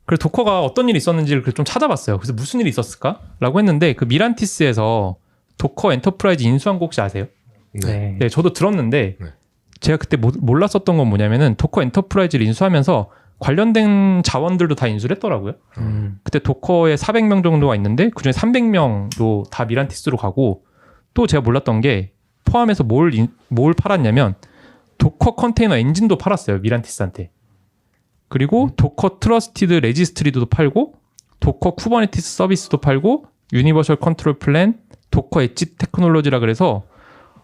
그래서 도커가 어떤 일이 있었는지를 좀 찾아봤어요. 그래서 무슨 일이 있었을까라고 했는데 그 미란티스에서 도커 엔터프라이즈 인수한 거 혹시 아세요? 네. 네, 저도 들었는데 네. 제가 그때 몰랐었던 건 뭐냐면은 도커 엔터프라이즈를 인수하면서 관련된 자원들도 다 인수를 했더라고요. 그때 도커에 400명 정도가 있는데 그중에 300명도 다 미란티스로 가고 또 제가 몰랐던 게 포함해서 뭘 팔았냐면 도커 컨테이너 엔진도 팔았어요. 미란티스한테. 그리고 도커 트러스티드 레지스트리도 팔고 도커 쿠버네티스 서비스도 팔고 유니버셜 컨트롤 플랜, 도커 엣지 테크놀로지라 그래서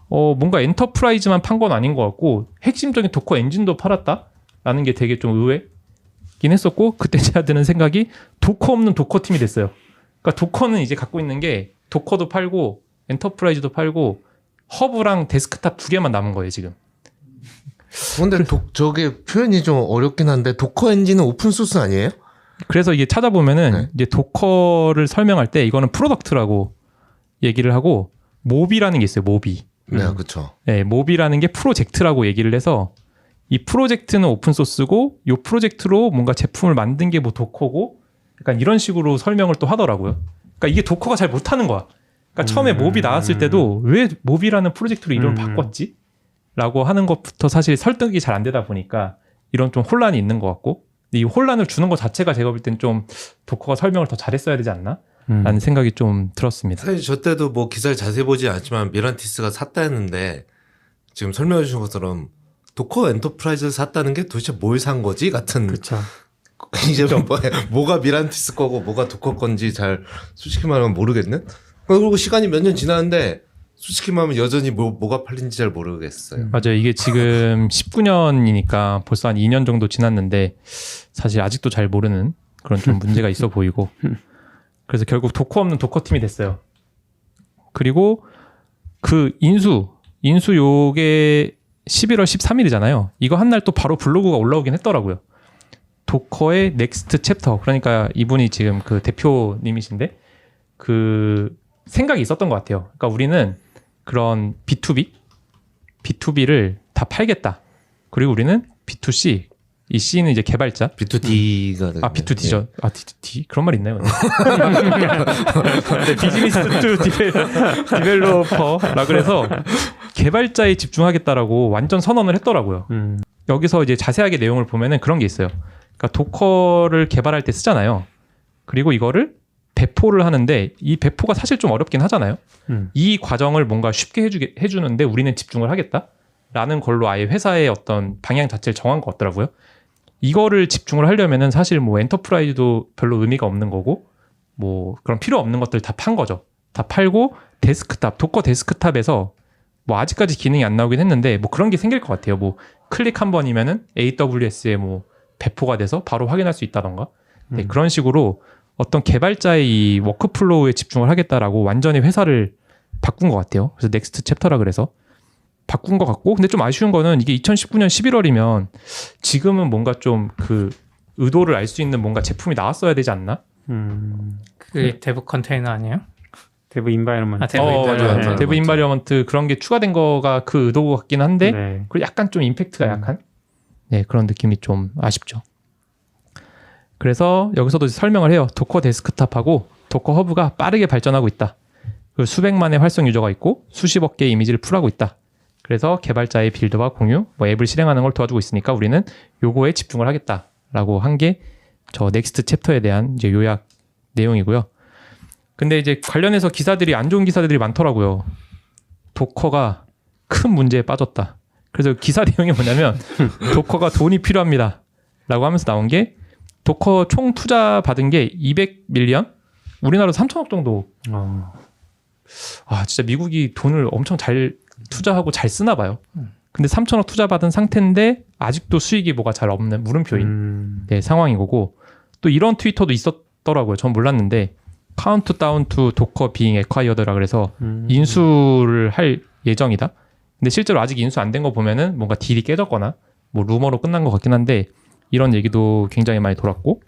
뭔가 엔터프라이즈만 판 건 아닌 것 같고 핵심적인 도커 엔진도 팔았다라는 게 되게 좀 의외긴 했었고 그때 제가 드는 생각이 도커 없는 도커 팀이 됐어요. 그러니까 도커는 이제 갖고 있는 게 도커도 팔고 엔터프라이즈도 팔고 허브랑 데스크탑 2개만 남은 거예요 지금. 근데 저게 표현이 좀 어렵긴 한데 도커 엔진은 오픈 소스 아니에요? 그래서 이게 찾아보면은 네. 이제 도커를 설명할 때 이거는 프로덕트라고 얘기를 하고 모비라는 게 있어요. 모비. 네, 그렇죠. 네, 모비라는 게 프로젝트라고 얘기를 해서 이 프로젝트는 오픈 소스고 이 프로젝트로 뭔가 제품을 만든 게 뭐 도커고 약간 이런 식으로 설명을 또 하더라고요. 그러니까 이게 도커가 잘 못하는 거야. 그러니까 처음에 모비 나왔을 때도 왜 모비라는 프로젝트로 이름을 바꿨지? 라고 하는 것부터 사실 설득이 잘 안 되다 보니까 이런 좀 혼란이 있는 것 같고 이 혼란을 주는 것 자체가 제가 볼 땐 좀 도커가 설명을 더 잘했어야 되지 않나? 라는 생각이 좀 들었습니다. 사실 저 때도 뭐 기사를 자세히 보지 않았지만 미란티스가 샀다 했는데 지금 설명해 주신 것처럼 도커 엔터프라이즈를 샀다는 게 도대체 뭘 산 거지? 같은. 그렇죠. 이제 뭐가 미란티스 거고 뭐가 도커 건지 잘 솔직히 말하면 모르겠는? 그리고 시간이 몇 년 지났는데 솔직히 말하면 여전히 뭐가 팔린지 잘 모르겠어요. 맞아요. 이게 지금 19년이니까 벌써 한 2년 정도 지났는데 사실 아직도 잘 모르는 그런 좀 문제가 있어 보이고 그래서 결국 도커 없는 도커 팀이 됐어요. 그리고 그 인수 요게 11월 13일이잖아요. 이거 한 날 또 바로 블로그가 올라오긴 했더라고요. 도커의 넥스트 챕터. 그러니까 이분이 지금 그 대표님이신데 그 생각이 있었던 것 같아요. 그러니까 우리는 그런 B2B를 다 팔겠다. 그리고 우리는 B2C, 이 C는 이제 개발자. B2D가 B2D죠. D 그런 말 있나요? 네, 비즈니스 투 디벨로퍼라 그래서 개발자에 집중하겠다라고 완전 선언을 했더라고요. 여기서 이제 자세하게 내용을 보면은 그런 게 있어요. 그러니까 도커를 개발할 때 쓰잖아요. 그리고 이거를 배포를 하는데 이 배포가 사실 좀 어렵긴 하잖아요. 이 과정을 뭔가 쉽게 해주는데 우리는 집중을 하겠다라는 걸로 아예 회사의 어떤 방향 자체를 정한 것 같더라고요. 이거를 집중을 하려면은 사실 뭐 엔터프라이즈도 별로 의미가 없는 거고 뭐 그런 필요 없는 것들 다 판 거죠. 다 팔고 데스크탑, 도커 데스크탑에서 뭐 아직까지 기능이 안 나오긴 했는데 뭐 그런 게 생길 것 같아요. 뭐 클릭 한 번이면은 AWS에 뭐 배포가 돼서 바로 확인할 수 있다던가. 네, 그런 식으로 어떤 개발자의 이 워크플로우에 집중을 하겠다라고 완전히 회사를 바꾼 것 같아요. 그래서 넥스트 챕터라 그래서 바꾼 것 같고, 근데 좀 아쉬운 거는 이게 2019년 11월이면 지금은 뭔가 좀 그 의도를 알 수 있는 뭔가 제품이 나왔어야 되지 않나? 그게 데브 컨테이너 아니에요? 데브 인바이러먼트. 데브 인바이러먼트. 맞아요. 데브 인바이러먼트 그런 게 추가된 거가 그 의도 같긴 한데, 네. 그리고 약간 좀 임팩트가 약한? 네, 그런 느낌이 좀 아쉽죠. 그래서 여기서도 설명을 해요. 도커 데스크탑하고 도커 허브가 빠르게 발전하고 있다. 그리고 수백만의 활성 유저가 있고 수십억 개의 이미지를 풀하고 있다. 그래서 개발자의 빌드와 공유, 뭐 앱을 실행하는 걸 도와주고 있으니까 우리는 요거에 집중을 하겠다라고 한 게 저 넥스트 챕터에 대한 이제 요약 내용이고요. 근데 이제 관련해서 기사들이 안 좋은 기사들이 많더라고요. 도커가 큰 문제에 빠졌다. 그래서 기사 내용이 뭐냐면 도커가 돈이 필요합니다. 라고 하면서 나온 게 도커 총 투자 받은 게 200밀리언? 우리나라로 3천억 정도. 아, 진짜 미국이 돈을 엄청 잘 투자하고 잘 쓰나 봐요. 근데 3천억 투자 받은 상태인데 아직도 수익이 뭐가 잘 없는 물음표인 네, 상황인 거고, 또 이런 트위터도 있었더라고요. 전 몰랐는데 카운트다운 투 도커 비잉 에콰이어드라 그래서 인수를 할 예정이다. 근데 실제로 아직 인수 안 된 거 보면은 뭔가 딜이 깨졌거나 뭐 루머로 끝난 것 같긴 한데 이런 얘기도 굉장히 많이 돌았고,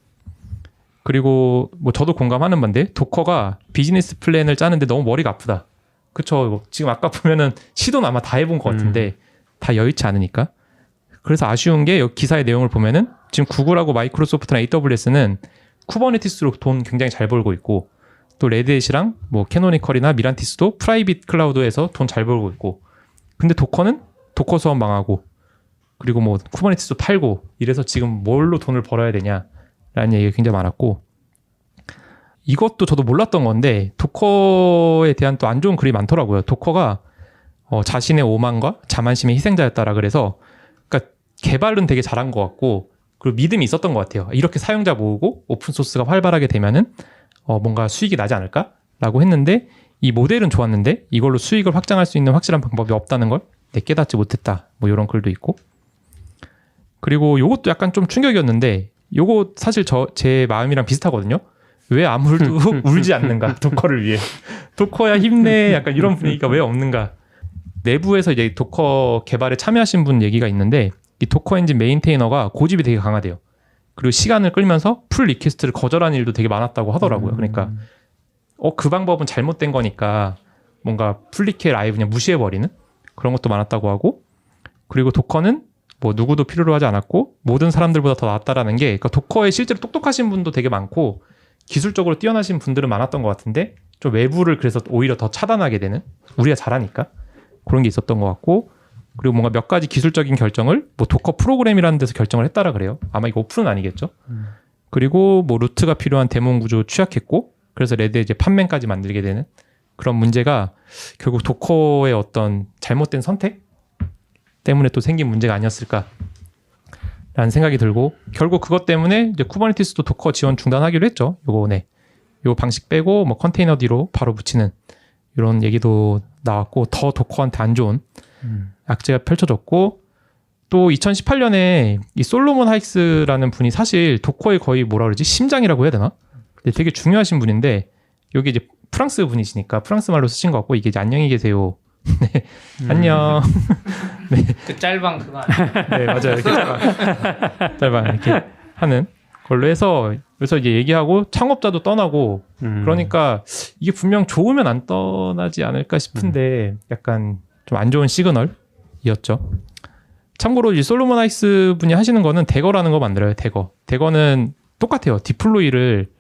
그리고 뭐 저도 공감하는 건데 도커가 비즈니스 플랜을 짜는데 너무 머리가 아프다. 그쵸. 지금 아까 보면은 시도는 아마 다 해본 것 같은데 다 여의치 않으니까. 그래서 아쉬운 게 여기 기사의 내용을 보면은 지금 구글하고 마이크로소프트나 AWS는 쿠버네티스로 돈 굉장히 잘 벌고 있고 또 레드햇이랑 뭐 캐노니컬이나 미란티스도 프라이빗 클라우드에서 돈 잘 벌고 있고 근데 도커는 도커 수업 망하고 그리고 뭐 쿠버네티스도 팔고 이래서 지금 뭘로 돈을 벌어야 되냐라는 얘기가 굉장히 많았고 이것도 저도 몰랐던 건데 도커에 대한 또 안 좋은 글이 많더라고요. 도커가 자신의 오만과 자만심의 희생자였다라 그래서 그러니까 개발은 되게 잘한 것 같고 그리고 믿음이 있었던 것 같아요. 이렇게 사용자 모으고 오픈소스가 활발하게 되면은 뭔가 수익이 나지 않을까라고 했는데 이 모델은 좋았는데 이걸로 수익을 확장할 수 있는 확실한 방법이 없다는 걸 깨닫지 못했다. 뭐 이런 글도 있고 그리고 요것도 약간 좀 충격이었는데 요거 사실 제 마음이랑 비슷하거든요. 왜 아무도 울지 않는가 도커를 위해 도커야 힘내 약간 이런 분위기가 왜 없는가. 내부에서 이제 도커 개발에 참여하신 분 얘기가 있는데 이 도커 엔진 메인테이너가 고집이 되게 강하대요. 그리고 시간을 끌면서 풀 리퀘스트를 거절하는 일도 되게 많았다고 하더라고요. 그러니까 그 방법은 잘못된 거니까 뭔가 풀리케를 아예 그냥 무시해버리는 그런 것도 많았다고 하고 그리고 도커는 뭐 누구도 필요로 하지 않았고 모든 사람들보다 더 낫다라는 게 그러니까 도커에 실제로 똑똑하신 분도 되게 많고 기술적으로 뛰어나신 분들은 많았던 것 같은데 좀 외부를 그래서 오히려 더 차단하게 되는 우리가 잘하니까 그런 게 있었던 것 같고 그리고 뭔가 몇 가지 기술적인 결정을 뭐 도커 프로그램이라는 데서 결정을 했다라 그래요. 아마 이거 오픈은 아니겠죠. 그리고 뭐 루트가 필요한 데몬 구조 취약했고 그래서 레드에 이제 판맨까지 만들게 되는 그런 문제가 결국 도커의 어떤 잘못된 선택 때문에 또 생긴 문제가 아니었을까라는 생각이 들고 결국 그것 때문에 이제 쿠버네티스도 도커 지원 중단하기로 했죠. 요 방식 빼고 뭐 컨테이너 뒤로 바로 붙이는 이런 얘기도 나왔고 더 도커한테 안 좋은 악재가 펼쳐졌고 또 2018년에 이 솔로몬 하이크스라는 분이 사실 도커의 거의 뭐라 그러지 심장이라고 해야 되나? 되게 중요하신 분인데 여기 이제 프랑스 분이시니까 프랑스 말로 쓰신 것 같고 이게 이제 안녕히 계세요. 네, 안녕. 네. 그 짤방 그거 아니에요? 네, 맞아요. 이렇게 짤방 이렇게 하는 걸로 해서 그래서 이제 얘기하고 창업자도 떠나고 그러니까 이게 분명 좋으면 안 떠나지 않을까 싶은데 약간 좀 안 좋은 시그널이었죠. 참고로 이 솔로몬 하이스 분이 하시는 거는 대거라는 거 만들어요. 대거는 똑같아요. 디플로이를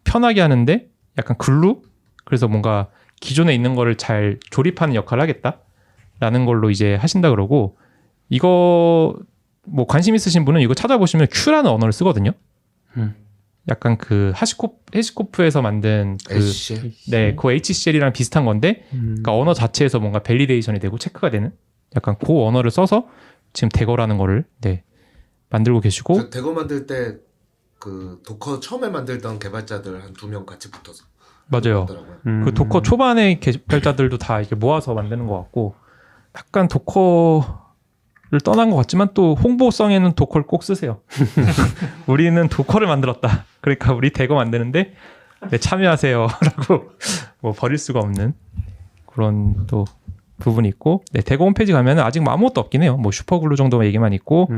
편하게 하는데 약간 글루? 그래서 뭔가 기존에 있는 거를 잘 조립하는 역할을 하겠다라는 걸로 이제 하신다 그러고 이거 뭐 관심 있으신 분은 이거 찾아보시면 Q라는 언어를 쓰거든요. 약간 그 해시코프에서 만든 그 HCL이랑 비슷한 건데 그러니까 언어 자체에서 뭔가 밸리데이션이 되고 체크가 되는 약간 그 언어를 써서 지금 대거라는 거를 만들고 계시고 대거 만들 때 그 도커 처음에 만들던 개발자들 한 2명 같이 붙어서 맞아요. 그 도커 초반의 개발자들도 다 이렇게 모아서 만드는 것 같고 약간 도커를 떠난 것 같지만 또 홍보성에는 도커를 꼭 쓰세요. 우리는 도커를 만들었다. 그러니까 우리 대거 만드는데 참여하세요라고 뭐 버릴 수가 없는 그런 또 부분이 있고 대거 홈페이지 가면은 아직 뭐 아무것도 없긴 해요. 뭐 슈퍼글루 정도 얘기만 있고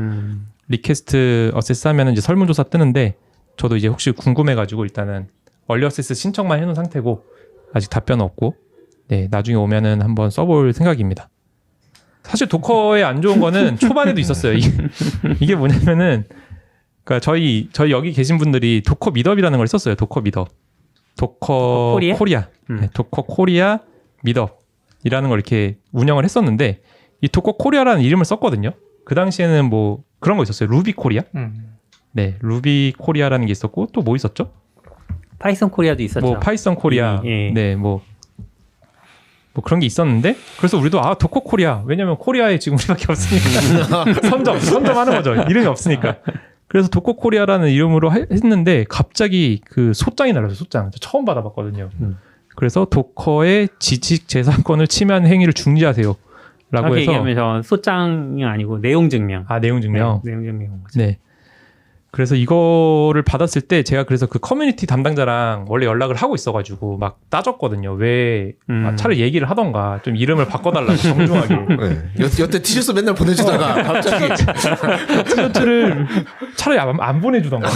리퀘스트 어세스 하면은 이제 설문조사 뜨는데 저도 이제 혹시 궁금해가지고 일단은 얼리 어세스 신청만 해놓은 상태고 아직 답변 없고 나중에 오면은 한번 써볼 생각입니다. 사실 도커에 안 좋은 거는 초반에도 있었어요. 이게 뭐냐면은 그러니까 저희 여기 계신 분들이 도커 미덥이라는 걸 썼어요. 도커 미덥, 도커 코리아, 도커 코리아 미덥이라는 걸 이렇게 운영을 했었는데 이 도커 코리아라는 이름을 썼거든요. 그 당시에는 뭐 그런 거 있었어요. 루비 코리아, 루비 코리아라는 게 있었고 또 뭐 있었죠? 파이썬 코리아도 있었죠. 뭐 파이썬 코리아, 뭐 그런 게 있었는데 그래서 우리도 도커 코리아 왜냐면 코리아에 지금 우리밖에 없으니까 선점하는 거죠. 이름이 없으니까. 그래서 도커 코리아라는 이름으로 했는데 갑자기 그 소장이 날라서 소장 처음 받아봤거든요. 그래서 도커의 지식 재산권을 침해하는 행위를 중지하세요. 라고 해서 얘기하면 소장이 아니고 내용 증명. 내용 증명. 내용 증명. 네. 그래서 이거를 받았을 때 제가 그래서 그 커뮤니티 담당자랑 원래 연락을 하고 있어가지고 막 따졌거든요. 왜 차라리 얘기를 하던가 좀 이름을 바꿔달라고 정중하게. 여태 티셔츠 맨날 보내주다가 갑자기 티셔츠를 차라리 안 보내주던가.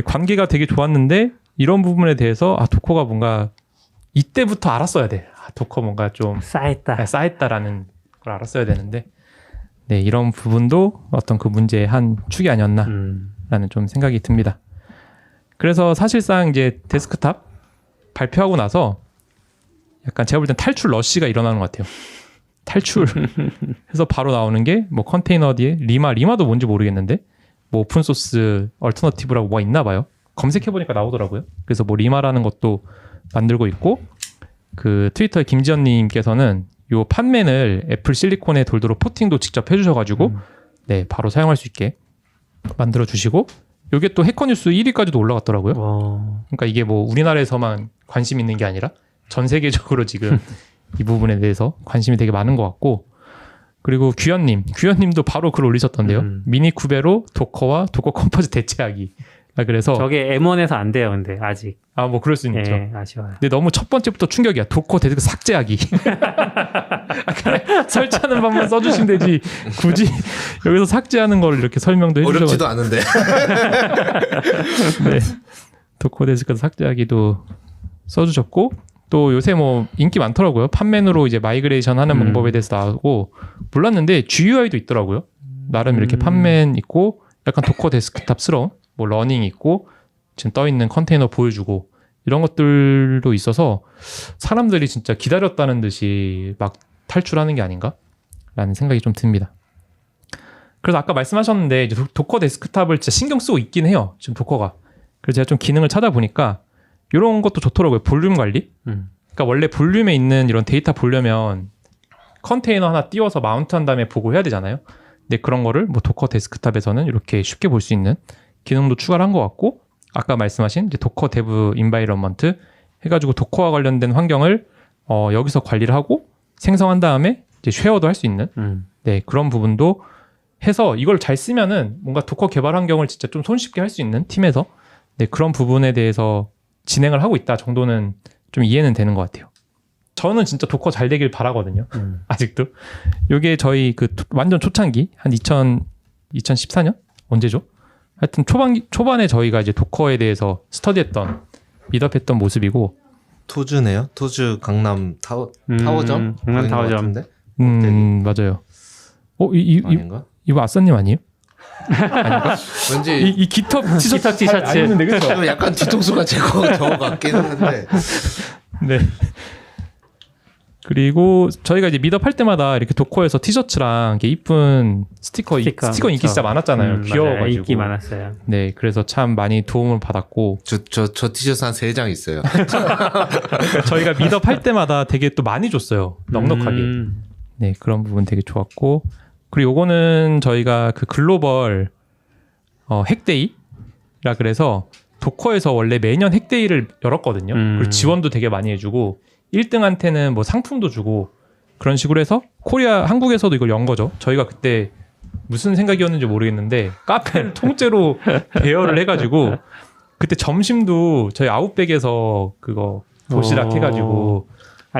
관계가 되게 좋았는데 이런 부분에 대해서 도커가 뭔가 이때부터 알았어야 돼. 도커 뭔가 좀 쌓였다라는 걸 알았어야 되는데 이런 부분도 어떤 그 문제의 한 축이 아니었나라는 좀 생각이 듭니다. 그래서 사실상 이제 데스크탑 발표하고 나서 약간 제가 볼 땐 탈출 러쉬가 일어나는 것 같아요. 탈출 해서 바로 나오는 게 뭐 컨테이너드에 리마도 뭔지 모르겠는데 뭐 오픈소스 얼터너티브라고 뭐가 있나 봐요. 검색해보니까 나오더라고요. 그래서 뭐 리마라는 것도 만들고 있고 그 트위터의 김지연님께서는 요 판맨을 애플 실리콘에 돌도록 포팅도 직접 해주셔가지고 네 바로 사용할 수 있게 만들어 주시고 요게 또 해커뉴스 1위까지도 올라갔더라고요. 그러니까 이게 뭐 우리나라에서만 관심 있는 게 아니라 전 세계적으로 지금 이 부분에 대해서 관심이 되게 많은 것 같고 그리고 규현님도 바로 글 올리셨던데요. 미니 쿠베로 도커와 도커 컴포즈 대체하기. 그래서 저게 M1에서 안 돼요, 근데 아직. 아 뭐 그럴 수 있죠. 예, 아쉬워요. 근데 너무 첫 번째부터 충격이야. 도커 데스크 삭제하기. 설치하는 방법만 써주시면 되지. 굳이 여기서 삭제하는 걸 이렇게 설명도 해주셔가지고. 어렵지도 않은데. 네. 도커 데스크 삭제하기도 써주셨고 또 요새 뭐 인기 많더라고요. 판맨으로 이제 마이그레이션 하는 방법에 대해서 나오고 몰랐는데 GUI도 있더라고요. 나름 이렇게 판맨 있고 약간 도커 데스크탑스러운 뭐 러닝 있고 지금 떠 있는 컨테이너 보여주고 이런 것들도 있어서 사람들이 진짜 기다렸다는 듯이 막 탈출하는 게 아닌가라는 생각이 좀 듭니다. 그래서 아까 말씀하셨는데 이제 도커 데스크탑을 진짜 신경 쓰고 있긴 해요. 지금 도커가. 그래서 제가 좀 기능을 찾아보니까 이런 것도 좋더라고요. 볼륨 관리. 그러니까 원래 볼륨에 있는 이런 데이터 보려면 컨테이너 하나 띄워서 마운트한 다음에 보고 해야 되잖아요. 근데 그런 거를 뭐 도커 데스크탑에서는 이렇게 쉽게 볼 수 있는 기능도 추가를 한 것 같고 아까 말씀하신 이제 도커 데브 인바이런먼트 해가지고 도커와 관련된 환경을 여기서 관리를 하고 생성한 다음에 이제 쉐어도 할 수 있는 네 그런 부분도 해서 이걸 잘 쓰면은 뭔가 도커 개발 환경을 진짜 좀 손쉽게 할 수 있는 팀에서 네 그런 부분에 대해서 진행을 하고 있다 정도는 좀 이해는 되는 것 같아요. 저는 진짜 도커 잘 되길 바라거든요. 아직도. 요게 저희 그 완전 초창기 한 2014년 언제죠? 하여튼 초반에 저희가 이제 도커에 대해서 스터디했던 미드업했던 모습이고 토즈네요. 토즈 강남 타워점. 강남 타워점. 맞아요. 아닌가? 이거 아싸님 아니에요? 아닌가? 왠지 이 깃허브 티셔츠 아니는데 그렇죠? 약간 뒤통수가 저거 같기는 한데. 네. 그리고 저희가 이제 미드업 할 때마다 이렇게 도커에서 티셔츠랑 이렇게 이쁜 스티커 인기 그렇죠. 진짜 많았잖아요. 귀여워가지고. 맞아요. 인기 많았어요. 네, 그래서 참 많이 도움을 받았고. 저 티셔츠 한 3장 있어요. 저희가 미드업 할 때마다 되게 또 많이 줬어요. 넉넉하게. 네, 그런 부분 되게 좋았고. 그리고 요거는 저희가 그 글로벌 핵데이라 그래서 도커에서 원래 매년 핵데이를 열었거든요. 그리고 지원도 되게 많이 해주고 1등한테는 뭐 상품도 주고 그런 식으로 해서 한국에서도 이걸 연 거죠. 저희가 그때 무슨 생각이었는지 모르겠는데 카페를 통째로 대여를 해가지고 그때 점심도 저희 아웃백에서 그거 도시락 해가지고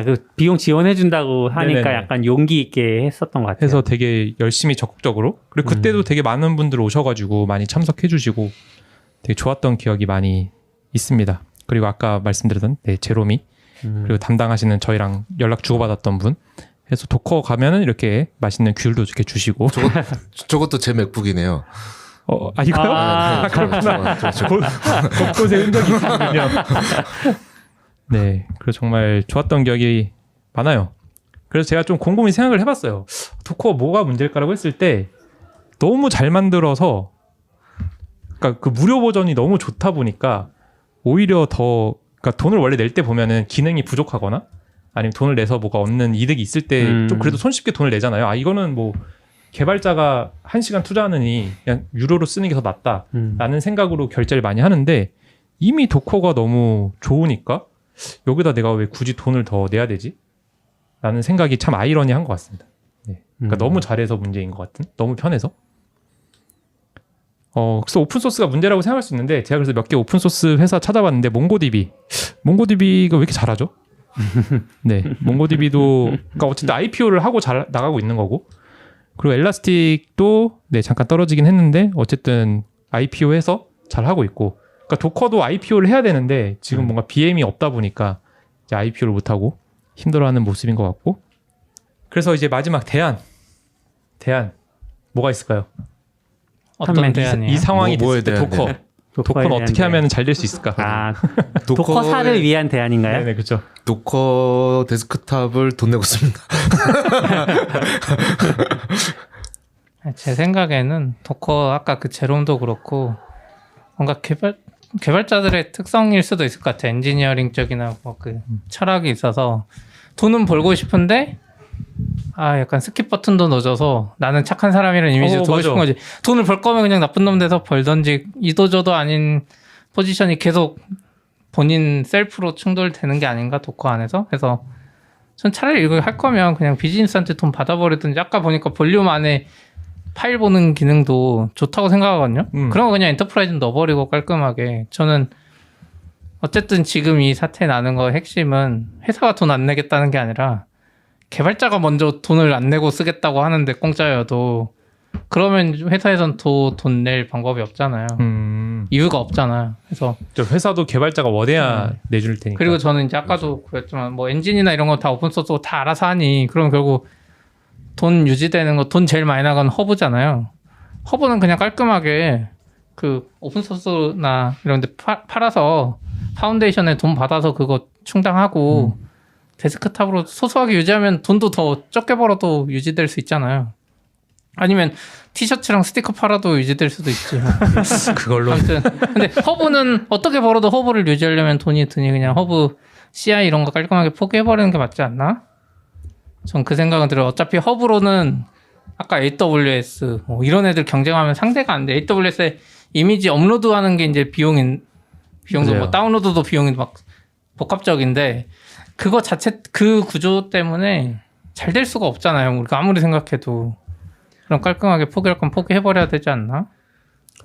그 비용 지원해준다고 하니까 네네네. 약간 용기 있게 했었던 것 같아요. 해서 되게 열심히 적극적으로 그리고 그때도 되게 많은 분들 오셔가지고 많이 참석해주시고 되게 좋았던 기억이 많이 있습니다. 그리고 아까 말씀드렸던 제로미 그리고 담당하시는 저희랑 연락 주고받았던 분 해서 도커 가면은 이렇게 맛있는 귤도 이렇게 주시고 저것도 제 맥북이네요. 이거요? 그렇구나. 곳곳에 흔적이 있군요. 네, 그래서 정말 좋았던 기억이 많아요. 그래서 제가 좀 곰곰이 생각을 해봤어요. 도커 뭐가 문제일까라고 했을 때 너무 잘 만들어서 그러니까 그 무료 버전이 너무 좋다 보니까 오히려 더 그러니까 돈을 원래 낼 때 보면은 기능이 부족하거나 아니면 돈을 내서 뭐가 얻는 이득이 있을 때 좀 그래도 손쉽게 돈을 내잖아요. 이거는 뭐 개발자가 1시간 투자하느니 그냥 유료로 쓰는 게 더 낫다라는 생각으로 결제를 많이 하는데 이미 도커가 너무 좋으니까 여기다 내가 왜 굳이 돈을 더 내야 되지? 라는 생각이 참 아이러니한 것 같습니다. 네. 그러니까 너무 잘해서 문제인 것 같은? 너무 편해서? 그래서 오픈소스가 문제라고 생각할 수 있는데 제가 그래서 몇 개 오픈소스 회사 찾아봤는데 몽고DB가 왜 이렇게 잘하죠? 네, 몽고DB도 그러니까 어쨌든 IPO를 하고 잘 나가고 있는 거고 그리고 엘라스틱도 잠깐 떨어지긴 했는데 어쨌든 IPO해서 잘 하고 있고 그러니까 도커도 IPO를 해야 되는데 지금 뭔가 BM이 없다 보니까 이제 IPO를 못 하고 힘들어하는 모습인 것 같고 그래서 이제 마지막 대안 뭐가 있을까요? 어떤 이 대안이에요? 상황이 뭐에 됐을 때 대한 도커 대안? 도커는 대한 어떻게 대안. 하면 잘 될 수 있을까? 아, 도커사를 위한 대안인가요? 네네 그렇죠. 도커 데스크탑을 돈 내고 씁니다. 제 생각에는 도커 아까 그 제롬도 그렇고 뭔가 개발자들의 특성일 수도 있을 것 같아. 엔지니어링 쪽이나 뭐 그 철학이 있어서 돈은 벌고 싶은데 약간 스킵 버튼도 넣어줘서 나는 착한 사람이라는 이미지를 두고 맞아. 싶은 거지. 돈을 벌 거면 그냥 나쁜 놈 돼서 벌던지 이도저도 아닌 포지션이 계속 본인 셀프로 충돌되는 게 아닌가 도커 안에서. 그래서 전 차라리 이거 할 거면 그냥 비즈니스한테 돈 받아버리든지. 아까 보니까 볼륨 안에 파일 보는 기능도 좋다고 생각하거든요. 그런 거 그냥 엔터프라이즈 넣어버리고 깔끔하게. 저는 어쨌든 지금 이 사태 나는 거 핵심은 회사가 돈 안 내겠다는 게 아니라 개발자가 먼저 돈을 안 내고 쓰겠다고 하는데 공짜여도 그러면 회사에선 또 돈 낼 방법이 없잖아요. 이유가 없잖아요. 그래서 회사도 개발자가 원해야 내줄 테니까. 그리고 저는 이제 아까도 그랬지만 뭐 엔진이나 이런 거 다 오픈소스고 다 알아서 하니 그럼 결국 돈 유지되는 거 돈 제일 많이 나가는 허브잖아요. 허브는 그냥 깔끔하게 그 오픈소스나 이런 데 팔아서 파운데이션에 돈 받아서 그거 충당하고 데스크탑으로 소소하게 유지하면 돈도 더 적게 벌어도 유지될 수 있잖아요. 아니면 티셔츠랑 스티커 팔아도 유지될 수도 있지. 그걸로. 아무튼 근데 허브는 어떻게 벌어도 허브를 유지하려면 돈이 드니 그냥 허브 CI 이런 거 깔끔하게 포기해버리는 게 맞지 않나? 전 그 생각은 들어요. 어차피 허브로는 아까 AWS 뭐 이런 애들 경쟁하면 상대가 안 돼. AWS에 이미지 업로드하는 게 이제 비용도 맞아요. 뭐 다운로드도 비용이 막 복합적인데 그거 자체 그 구조 때문에 잘 될 수가 없잖아요. 우리가 아무리 생각해도. 그럼 깔끔하게 포기할 건 포기해버려야 되지 않나?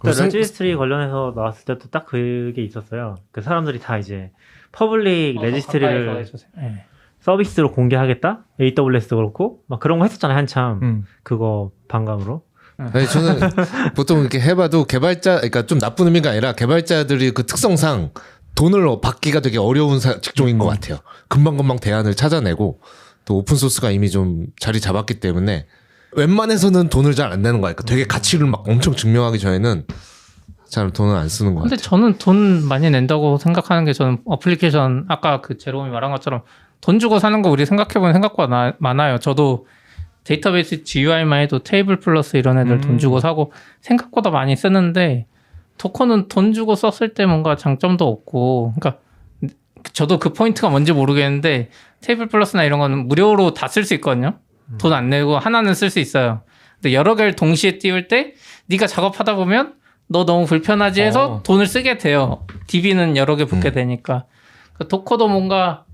그러니까 레지스트리 관련해서 나왔을 때도 딱 그게 있었어요. 그 사람들이 다 이제 퍼블릭 레지스트리를 네. 서비스로 공개하겠다? AWS도 그렇고 막 그런 거 했었잖아요 한참. 그거 반감으로. 아니, 저는 보통 이렇게 해봐도 그러니까 좀 나쁜 의미가 아니라 개발자들이 그 특성상 돈을 받기가 되게 어려운 직종인 것 같아요. 금방금방 대안을 찾아내고 또 오픈소스가 이미 좀 자리 잡았기 때문에 웬만해서는 돈을 잘 안 내는 거 같아요. 되게 가치를 막 엄청 증명하기 전에는 잘 돈을 안 쓰는 것 근데 같아요. 저는 돈 많이 낸다고 생각하는 게 저는 어플리케이션 아까 그 제롬이 말한 것처럼 돈 주고 사는 거 우리 생각해보면 생각보다 많아요. 저도 데이터베이스 GUI만 해도 테이블 플러스 이런 애들 돈 주고 사고 생각보다 많이 쓰는데 도커는 돈 주고 썼을 때 뭔가 장점도 없고 그러니까 저도 그 포인트가 뭔지 모르겠는데 테이블 플러스나 이런 거는 무료로 다 쓸 수 있거든요. 돈 안 내고 하나는 쓸 수 있어요. 근데 여러 개를 동시에 띄울 때 네가 작업하다 보면 너 너무 불편하지 해서 돈을 쓰게 돼요. DB는 여러 개 붙게 되니까. 그 도커도 뭔가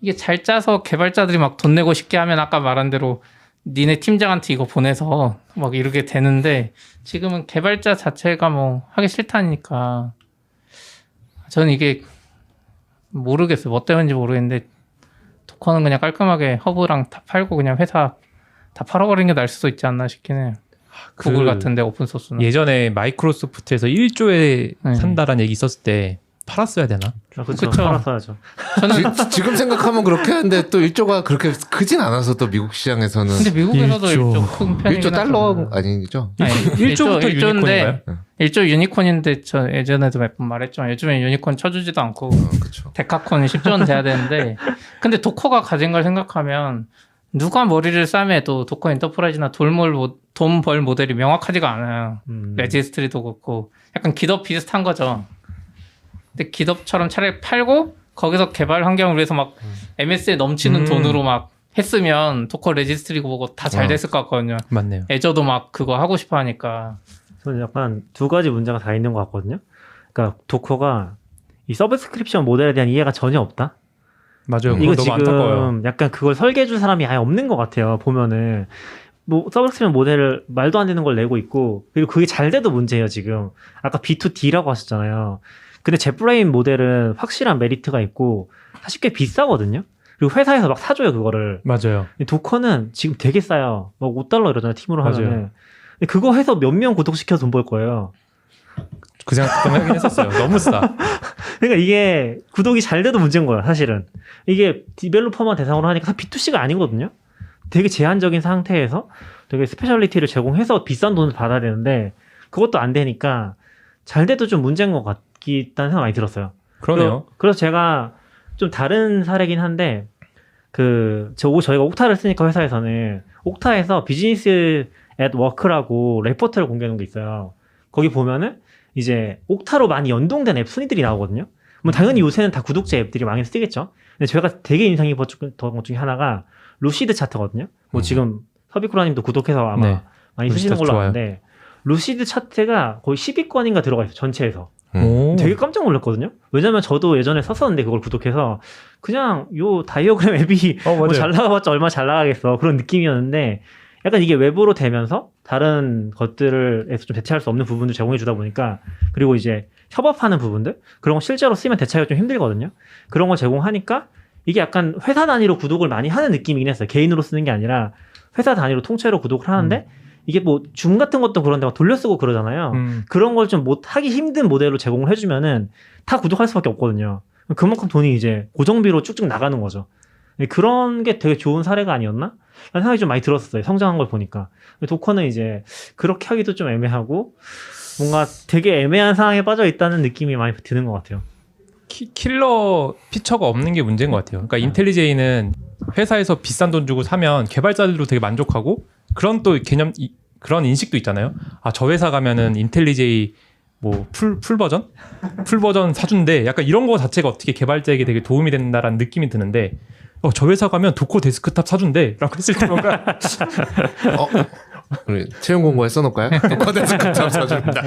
이게 잘 짜서 개발자들이 막 돈 내고 싶게 하면 아까 말한 대로 니네 팀장한테 이거 보내서 막 이렇게 되는데 지금은 개발자 자체가 뭐 하기 싫다니까 저는 이게 모르겠어요. 뭐 때문인지 모르겠는데 도커는 그냥 깔끔하게 허브랑 다 팔고 그냥 회사 다 팔아버리는 게 나을 수도 있지 않나 싶긴 해요. 구글 같은데 오픈소스는. 예전에 마이크로소프트에서 1조에 네. 산다라는 얘기 있었을 때 팔았어야 되나? 그렇죠. 그쵸. 팔았어야죠. 저는 지금 생각하면 그렇게 하는데 또 1조가 그렇게 크진 않아서 또 미국 시장에서는 근데 미국에서도 1조. 1조 큰 편이긴 1조 달러 하잖아요. 아니죠? 아니, 1조부터 유니콘인가요? 1조 유니콘인데 저 예전에도 몇 번 말했지만 요즘엔 유니콘 쳐주지도 않고 그렇죠. 데카콘이 10조는 돼야 되는데 근데 도커가 가진 걸 생각하면 누가 머리를 싸매도 도커 엔터프라이즈나 돈 벌 모델이 명확하지가 않아요. 레지스트리도 그렇고 약간 기덥 비슷한 거죠. 근데 기덥처럼 차라리 팔고 거기서 개발 환경을 위해서 막 MS에 넘치는 돈으로 막 했으면 도커 레지스트리고 뭐고 다 잘 됐을 것 같거든요. 맞네요. 애저도 막 그거 하고 싶어 하니까. 저는 약간 두 가지 문제가 다 있는 것 같거든요. 그러니까 도커가 이 서브스크립션 모델에 대한 이해가 전혀 없다. 맞아요. 이거 그거 너무 안타까워요. 지금 약간 그걸 설계해줄 사람이 아예 없는 것 같아요. 보면은 뭐 서브스크립션 모델을 말도 안 되는 걸 내고 있고 그리고 그게 잘 돼도 문제예요. 지금 아까 B2D라고 하셨잖아요. 근데 젯브레인 모델은 확실한 메리트가 있고 사실 꽤 비싸거든요. 그리고 회사에서 막 사줘요 그거를. 맞아요. 도커는 지금 되게 싸요. 막 $5 이러잖아요 팀으로 맞아요. 하면은. 근데 그거 해서 몇 명 구독시켜서 돈 벌 거예요. 그 생각 좀 하긴 했었어요. 너무 싸. 그러니까 이게 구독이 잘 돼도 문제인 거야 사실은. 이게 디벨로퍼만 대상으로 하니까 B2C가 아니거든요. 되게 제한적인 상태에서 되게 스페셜리티를 제공해서 비싼 돈을 받아야 되는데 그것도 안 되니까 잘 돼도 좀 문제인 것 같다는 생각 많이 들었어요. 그러네요. 그래서 제가 좀 다른 사례긴 한데 저희가 옥타를 쓰니까 회사에서는 옥타에서 비즈니스 앳 워크라고 레포트를 공개하는 게 있어요. 거기 보면은 이제 옥타로 많이 연동된 앱 순위들이 나오거든요. 뭐 당연히 요새는 다 구독자 앱들이 많이 쓰겠죠. 근데 제가 되게 인상 깊었던 것 중에 하나가 루시드 차트거든요. 뭐 지금 서비쿠라님도 구독해서 아마 네. 많이 쓰시는 걸로 좋아요. 아는데 루시드 차트가 거의 10위권인가 들어가 있어요. 전체에서. 오. 되게 깜짝 놀랐거든요. 왜냐면 저도 예전에 썼었는데 그걸 구독해서 그냥 요 다이어그램 앱이 맞아요. 뭐 잘 나가봤자 얼마 잘 나가겠어 그런 느낌이었는데 약간 이게 외부로 되면서 다른 것들에서 좀 대체할 수 없는 부분들 제공해 주다 보니까 그리고 이제 협업하는 부분들 그런 거 실제로 쓰면 대체하기가 좀 힘들거든요. 그런 거 제공하니까 이게 약간 회사 단위로 구독을 많이 하는 느낌이긴 했어요. 개인으로 쓰는 게 아니라 회사 단위로 통째로 구독을 하는데 이게 뭐 줌 같은 것도 그런데 막 돌려쓰고 그러잖아요. 그런 걸 좀 하기 힘든 모델로 제공을 해주면은 다 구독할 수밖에 없거든요. 그만큼 돈이 이제 고정비로 쭉쭉 나가는 거죠. 그런 게 되게 좋은 사례가 아니었나? 라는 생각이 좀 많이 들었어요. 성장한 걸 보니까. 도커는 이제 그렇게 하기도 좀 애매하고 뭔가 되게 애매한 상황에 빠져 있다는 느낌이 많이 드는 것 같아요. 킬러 피처가 없는 게 문제인 것 같아요. 그러니까 인텔리제이는 회사에서 비싼 돈 주고 사면 개발자들도 되게 만족하고 그런 또 그런 인식도 있잖아요. 아, 저 회사 가면은 인텔리제이 뭐 풀 버전 사준대. 약간 이런 거 자체가 어떻게 개발자에게 되게 도움이 된다라는 느낌이 드는데 저 회사 가면 도커 데스크탑 사준대라고 했을 때 뭔가 우리 채용 공고에 써놓을까요? 코드에서 깜짝 사줍니다.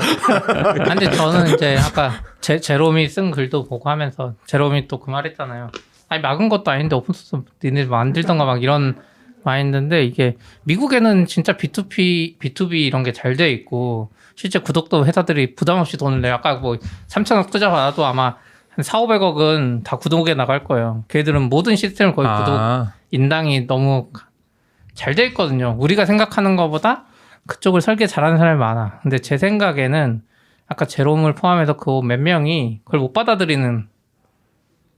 근데 저는 이제 아까 제롬이 쓴 글도 보고 하면서 제롬이 또 그 말했잖아요. 아니 막은 것도 아닌데 오픈소스 니네 만들던가 막 이런 마인드인데 이게 미국에는 진짜 B2B 이런 게 잘 돼 있고 실제 구독도 회사들이 부담 없이 돈을 내요. 아까 뭐 3천억 투자 받아도 아마 한 4,500억은 다 구독에 나갈 거예요. 걔들은 모든 시스템을 거의 구독 인당이 너무 잘 돼 있거든요. 우리가 생각하는 것보다 그쪽을 설계 잘하는 사람이 많아. 근데 제 생각에는 아까 제롬을 포함해서 그 몇 명이 그걸 못 받아들이는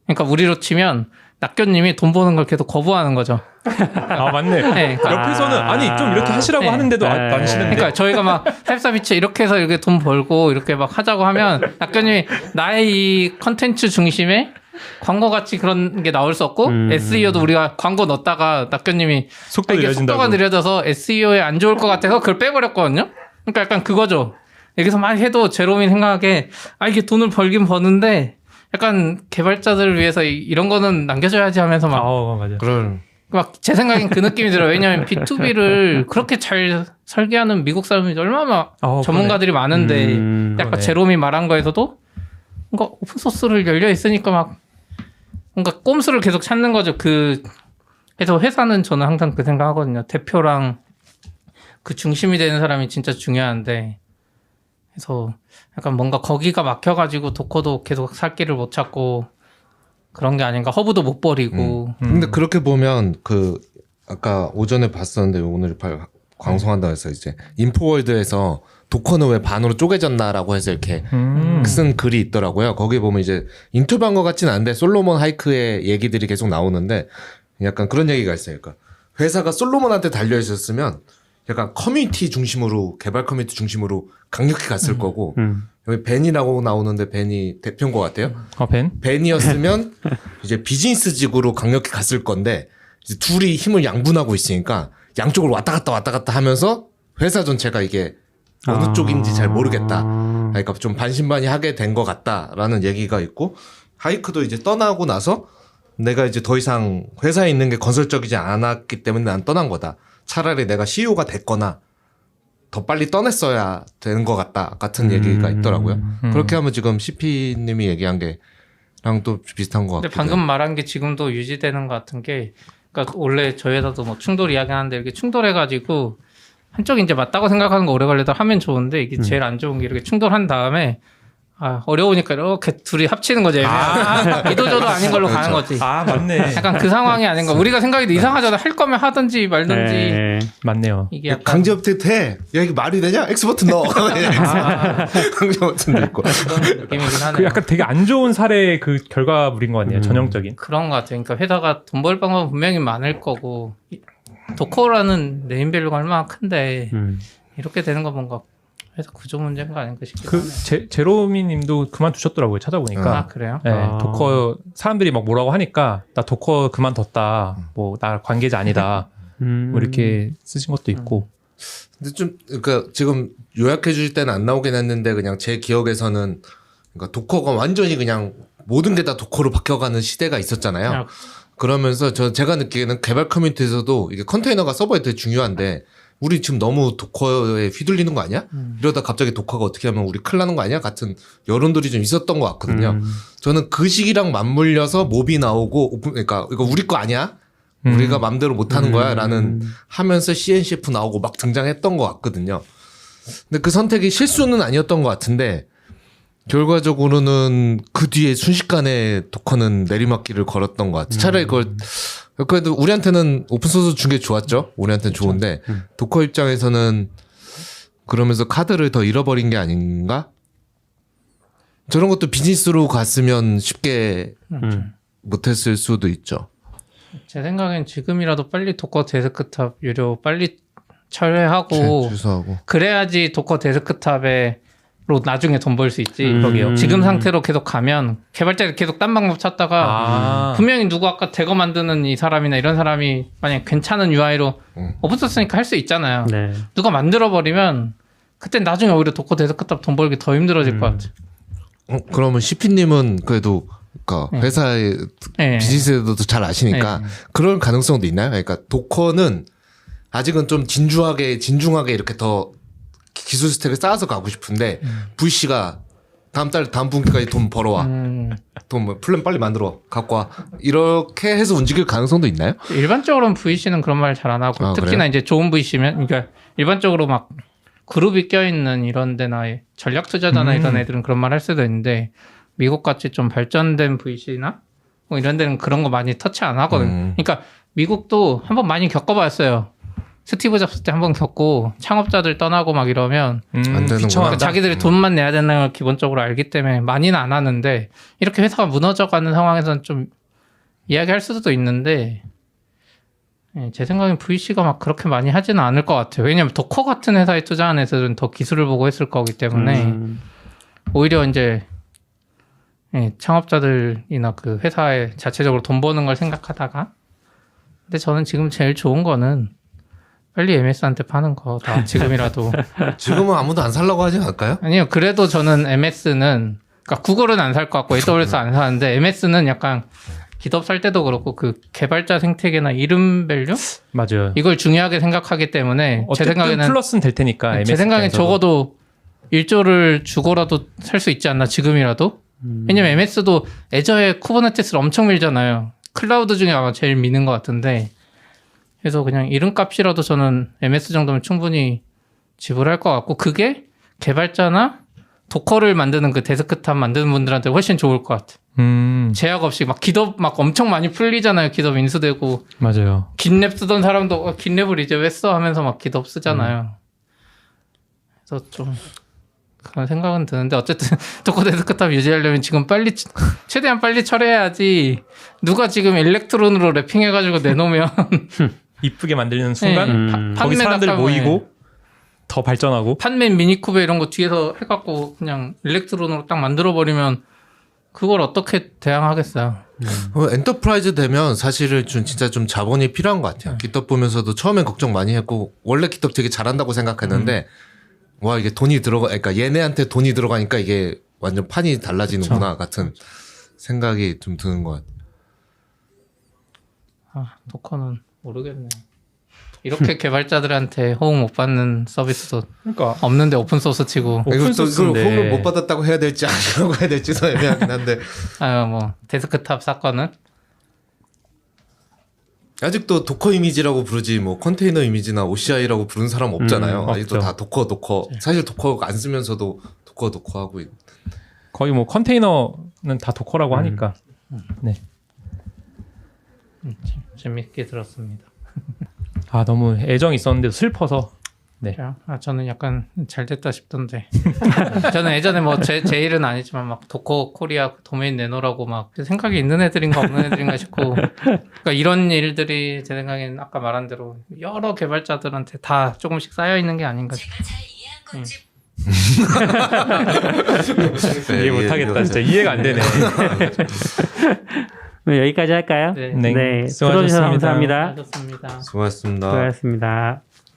그러니까 우리로 치면 낙교님이 돈 버는 걸 계속 거부하는 거죠. 아 맞네. 네, 그러니까 옆에서는 아니 좀 이렇게 하시라고 네. 하는데도 안 하시는데. 그러니까 저희가 막 탭사비치 이렇게 해서 이렇게 돈 벌고 이렇게 막 하자고 하면 낙교님이 나의 이 컨텐츠 중심에 광고 같이 그런 게 나올 수 없고 SEO도 우리가 광고 넣었다가 낙교님이 속도 이게 느려진다고. 속도가 느려져서 SEO에 안 좋을 것 같아서 그걸 빼버렸거든요. 그러니까 약간 그거죠. 여기서 많이 해도 제롬이 생각하기에 이게 돈을 벌긴 버는데 약간 개발자들을 위해서 이런 거는 남겨줘야지 하면서 맞아. 그런 막 제 생각엔 그 느낌이 들어요. 왜냐하면 B2B를 그렇게 잘 설계하는 미국 사람이 얼마나 전문가들이 많은데 약간 그러네. 제롬이 말한 거에서도 뭔가 오픈소스를 열려 있으니까 막 뭔가 꼼수를 계속 찾는 거죠. 그래서 회사는 저는 항상 그 생각하거든요. 대표랑 그 중심이 되는 사람이 진짜 중요한데 그래서 약간 뭔가 거기가 막혀가지고 도커도 계속 살 길을 못 찾고 그런 게 아닌가. 허브도 못 버리고. 근데 그렇게 보면 아까 오전에 봤었는데 오늘 방송한다고 해서 이제 인포월드에서 도커는 왜 반으로 쪼개졌나라고 해서 이렇게 쓴 글이 있더라고요. 거기 보면 이제 인터뷰한 것 같진 않은데 솔로몬 하이크의 얘기들이 계속 나오는데 약간 그런 얘기가 있어요. 그러니까 회사가 솔로몬한테 달려 있었으면 약간 커뮤니티 중심으로 개발 커뮤니티 중심으로 강력히 갔을 거고 여기 벤이라고 나오는데 벤이 대표인 것 같아요. 벤? 벤이었으면 이제 비즈니스직으로 강력히 갔을 건데 이제 둘이 힘을 양분하고 있으니까 양쪽으로 왔다 갔다 하면서 회사 전체가 이게 어느 쪽인지 잘 모르겠다. 그러니까 좀 반신반의하게 된 것 같다라는 얘기가 있고 하이크도 이제 떠나고 나서 내가 이제 더 이상 회사에 있는 게 건설적이지 않았기 때문에 난 떠난 거다. 차라리 내가 CEO가 됐거나 더 빨리 떠냈어야 되는 것 같다 같은 얘기가 있더라고요. 그렇게 하면 지금 CP님이 얘기한 게랑 또 비슷한 것 근데 같기도 방금 해요. 말한 게 지금도 유지되는 것 같은 게 그러니까 원래 저희 회사도 뭐 충돌 이야기하는데 이렇게 충돌해가지고 한쪽이 이제 맞다고 생각하는 거 오래 걸려도 하면 좋은데 이게 제일 안 좋은 게 이렇게 충돌한 다음에 어려우니까 이렇게 둘이 합치는 거지. 이도저도 아닌 걸로 가는 거지. 맞네. 약간 그 상황이 아닌가. 우리가 생각해도 이상하잖아. 할 거면 하든지 말든지. 네. 맞네요. 이게 약간 강제 업데이트 해. 야 이게 말이 되냐? X 버튼 넣어. 강제 버튼도 있고. 그런 느낌이긴 하네요. 그 약간 되게 안 좋은 사례의 그 결과물인 것 같네요. 전형적인. 그런 것 같아요. 그러니까 회사가 돈 벌 방법은 분명히 많을 거고 도커라는 네임밸류가 얼마나 큰데 이렇게 되는 거 뭔가 회사 구조 문제인 거 아닌가 싶기도 그 하네요. 제로미님도 그만두셨더라고요. 찾아보니까. 아 그래요? 네, 아. 도커 사람들이 막 뭐라고 하니까 나 도커 그만뒀다. 뭐 나 관계자 아니다. 뭐 이렇게 쓰신 것도 있고. 근데 좀 그러니까 지금 요약해 주실 때는 안 나오긴 했는데 그냥 제 기억에서는 그러니까 도커가 완전히 그냥 모든 게 다 도커로 바뀌어가는 시대가 있었잖아요. 아, 그러면서 제가 느끼기에는 개발 커뮤니티에서도 이게 컨테이너가 서버에 되게 중요한데 우리 지금 너무 도커에 휘둘리는 거 아니야? 이러다 갑자기 도커가 어떻게 하면 우리 큰일 나는 거 아니야? 같은 여론들이 좀 있었던 것 같거든요. 저는 그 시기랑 맞물려서 몹이 나오고 그러니까 이거 우리 거 아니야? 우리가 맘대로 못하는 거야? 라는 하면서 CNCF 나오고 막 등장했던 것 같거든요. 근데 그 선택이 실수는 아니었던 것 같은데 결과적으로는 그 뒤에 순식간에 도커는 내리막길을 걸었던 것 같아요. 차라리 그걸 그래도 우리한테는 오픈소스 준 게 좋았죠. 우리한테는 좋은데 도커 입장에서는 그러면서 카드를 더 잃어버린 게 아닌가? 저런 것도 비즈니스로 갔으면 쉽게 못했을 수도 있죠. 제 생각엔 지금이라도 빨리 도커 데스크탑 유료 빨리 철회하고 취소하고. 그래야지 도커 데스크탑에 로 나중에 돈 벌 수 있지. 그러게요. 지금 상태로 계속 가면 개발자가 계속 딴 방법 찾다가 아. 분명히 누구 아까 대거 만드는 이 사람이나 이런 사람이 만약 괜찮은 UI로 오픈소스니까 할 수 있잖아요. 네. 누가 만들어버리면 그때 나중에 오히려 도커 데스크탑 돈 벌기 더 힘들어질 것 같아. 그러면 CP님은 그래도 그러니까 회사의 네. 비즈니스에도 잘 아시니까 그럴 가능성도 있나요? 그러니까 도커는 아직은 좀 진중하게 이렇게 더 기술 스택을 쌓아서 가고 싶은데 VC가 다음 분기까지 돈 벌어와. 돈 뭐 플랜 빨리 만들어 갖고 와. 이렇게 해서 움직일 가능성도 있나요? 일반적으로는 VC는 그런 말 잘 안 하고 아, 특히나 그래요? 이제 좋은 VC면 그러니까 일반적으로 막 그룹이 껴있는 이런 데나 전략 투자자나 이런 애들은 그런 말 할 수도 있는데 미국 같이 좀 발전된 VC나 뭐 이런 데는 그런 거 많이 터치 안 하거든. 그러니까 미국도 한번 많이 겪어봤어요. 스티브 잡스 때 한번 겪고 창업자들 떠나고 막 이러면 안 되는구나. 그러니까 자기들이 돈만 내야 되는 걸 기본적으로 알기 때문에 많이는 안 하는데 이렇게 회사가 무너져가는 상황에서는 좀 이야기할 수도 있는데 제 생각엔 VC가 막 그렇게 많이 하지는 않을 것 같아요. 왜냐하면 도커 같은 회사에 투자한 애들은 더 기술을 보고 했을 거기 때문에 오히려 이제 창업자들이나 그 회사에 자체적으로 돈 버는 걸 생각하다가 근데 저는 지금 제일 좋은 거는 빨리 MS한테 파는 거다. 지금이라도. 지금은 아무도 안 살라고 하지 않을까요? 아니요. 그래도 저는 MS는 그러니까 구글은 안 살 것 같고 AWS 안 사는데 MS는 약간 기덥 살 때도 그렇고 그 개발자 생태계나 이름 밸류 맞아요. 이걸 중요하게 생각하기 때문에 제 어쨌든 생각에는 플러스는 될 테니까. 제 MS 생각엔 입장에서도. 적어도 1조를 주고라도 살 수 있지 않나 지금이라도. 왜냐면 MS도 애저에 쿠버네티스를 엄청 밀잖아요. 클라우드 중에 아마 제일 미는 것 같은데 그래서 그냥 이름값이라도 저는 MS 정도면 충분히 지불할 것 같고 그게 개발자나 도커를 만드는 그 데스크탑 만드는 분들한테 훨씬 좋을 것 같아. 제약 없이 막 기덥 막 엄청 많이 풀리잖아요. 기덥 인수되고 맞아요. 긴랩 쓰던 사람도 긴랩을 이제 왜 써 하면서 막 기덥 쓰잖아요. 그래서 좀 그런 생각은 드는데 어쨌든 도커 데스크탑 유지하려면 지금 빨리 최대한 빨리 철회해야지 누가 지금 일렉트론으로 랩핑해가지고 내놓으면 이쁘게 만들는 순간 네. 거기 판매 사람들 낙하고, 모이고 더 발전하고. 판맨 미니쿠베 이런 거 뒤에서 해갖고 그냥 일렉트론으로 딱 만들어버리면 그걸 어떻게 대항하겠어요. 엔터프라이즈 되면 사실은 진짜 좀 자본이 필요한 것 같아요. 깃덥 보면서도 처음엔 걱정 많이 했고 원래 깃덥 되게 잘한다고 생각했는데 와 이게 돈이 그러니까 얘네한테 돈이 들어가니까 이게 완전 판이 달라지는구나 같은 생각이 좀 드는 것 같아요. 도커는 모르겠네. 이렇게 개발자들한테 호응 못 받는 서비스도 그러니까 없는데 오픈소스 치고 이걸 오픈소스인데. 호응을 못 받았다고 해야 될지 아니라고 해야 될지도 애매하긴 한데 뭐 데스크탑 사건은 아직도 도커 이미지라고 부르지 뭐 컨테이너 이미지나 OCI라고 부르는 사람 없잖아요. 아직도 없죠. 다 도커. 사실 도커 안 쓰면서도 도커 하고 있는. 거의 뭐 컨테이너는 다 도커라고 하니까. 네. 재밌게 들었습니다. 아 너무 애정이 있었는데도 슬퍼서. 네. 저는 약간 잘 됐다 싶던데. 저는 예전에 뭐 제 일은 아니지만 막 도커 코리아 도메인 내놓으라고 막 생각이 있는 애들인가 없는 애들인가 싶고. 그러니까 이런 일들이 제 생각엔 아까 말한 대로 여러 개발자들한테 다 조금씩 쌓여 있는 게 아닌가 싶어요. 이해 못하겠다. 진짜 이해가 안 되네. 여기까지 할까요? 네. 네, 네, 수고하셨습니다. 들어주셔서 감사합니다. 하셨습니다. 수고하셨습니다. 수고하셨습니다.